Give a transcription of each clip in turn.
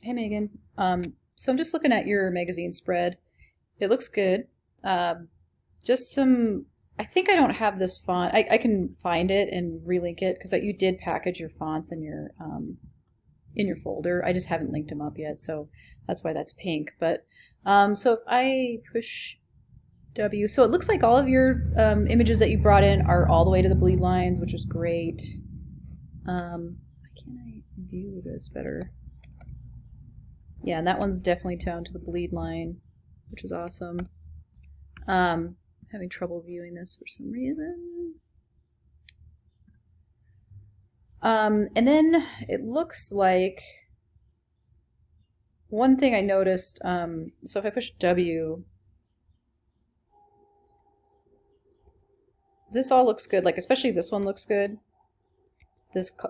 Hey Megan. So I'm just looking at your magazine spread. It looks good. Just some, I think I don't have this font. I can find it and relink it because you did package your fonts in your folder. I just haven't linked them up yet, so that's why that's pink. But so if I push W, so it looks like all of your images that you brought in are all the way to the bleed lines, which is great. Can I view this better? Yeah, and that one's definitely down to the bleed line, which is awesome. Having trouble viewing this for some reason. And then it looks like one thing I noticed, so if I push W, this all looks good, like especially this one looks good,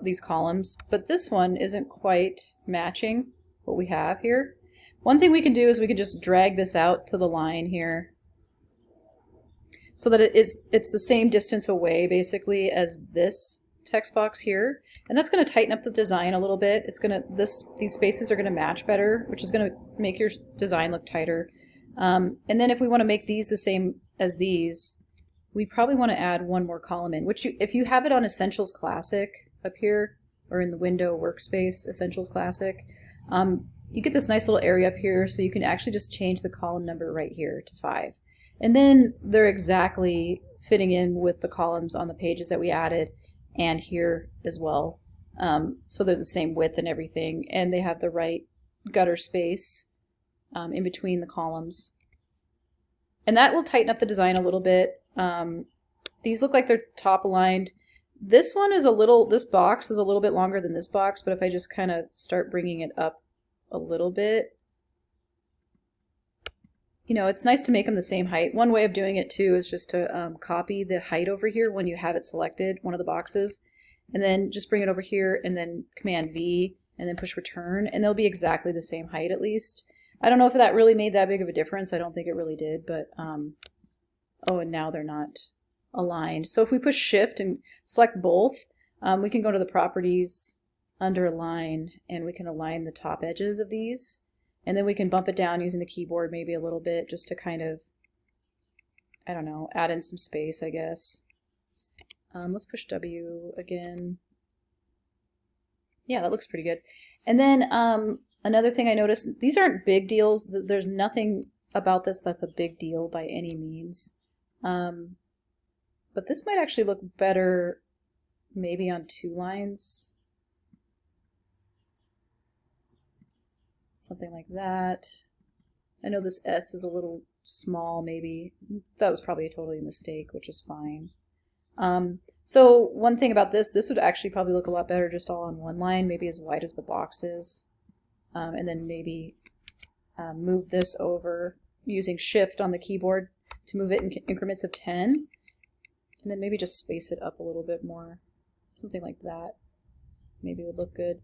these columns, but this one isn't quite matching what we have here. One thing we can do is we can just drag this out to the line here so that it's the same distance away basically as this text box here, and that's going to tighten up the design a little bit. It's going to these spaces are going to match better, which is going to make your design look tighter. And then if we want to make these the same as these, we probably want to add one more column in, which if you have it on Essentials Classic up here or in the window workspace Essentials Classic, you get this nice little area up here, so you can actually just change the column number right here to 5. And then they're exactly fitting in with the columns on the pages that we added and here as well. So they're the same width and everything, and they have the right gutter space in between the columns. And that will tighten up the design a little bit. These look like they're top aligned. This one is this box is a little bit longer than this box, but if I just kind of start bringing it up a little bit, you know, it's nice to make them the same height. One way of doing it too is just to copy the height over here when you have it selected, one of the boxes, and then just bring it over here and then Command V and then push return, and they'll be exactly the same height at least. I don't know if that really made that big of a difference. I don't think it really did, but oh, and now they're not aligned. So if we push Shift and select both, we can go to the properties under Align, and we can align the top edges of these. And then we can bump it down using the keyboard maybe a little bit just to kind of, I don't know, add in some space, I guess. Let's push W again. Yeah, that looks pretty good. And then another thing I noticed, these aren't big deals. There's nothing about this that's a big deal by any means. But this might actually look better maybe on 2 lines. Something like that. I know this S is a little small, maybe. That was probably totally a mistake, which is fine. So one thing about this would actually probably look a lot better just all on 1 line, maybe as wide as the box is. And then maybe move this over using Shift on the keyboard to move it in increments of 10. And then maybe just space it up a little bit more. Something like that maybe would look good.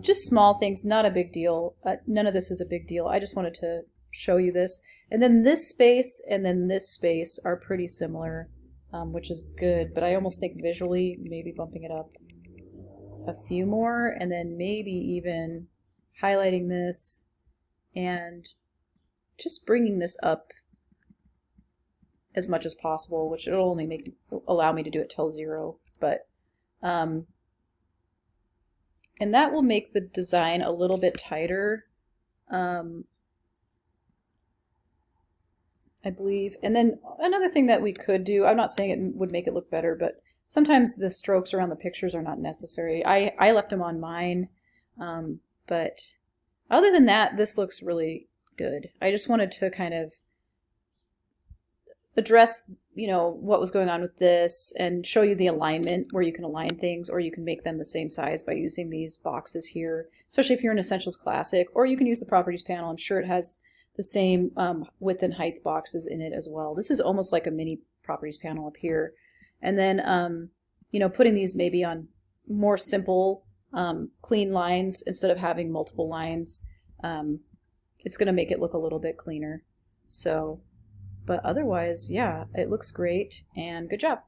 Just small things, not a big deal. None of this is a big deal. I just wanted to show you this. And then this space and then this space are pretty similar, which is good. But I almost think visually, maybe bumping it up a few more, and then maybe even highlighting this and just bringing this up as much as possible, which it'll only allow me to do it till 0. But and that will make the design a little bit tighter, I believe. And then another thing that we could do, I'm not saying it would make it look better, but sometimes the strokes around the pictures are not necessary. I left them on mine, but other than that, this looks really good. I just wanted to kind of address, you know, what was going on with this and show you the alignment where you can align things, or you can make them the same size by using these boxes here, especially if you're in Essentials Classic, or you can use the Properties panel. I'm sure it has the same width and height boxes in it as well. This is almost like a mini Properties panel up here. And then, you know, putting these maybe on more simple, clean lines instead of having multiple lines, it's going to make it look a little bit cleaner. So, but otherwise, yeah, it looks great, and good job.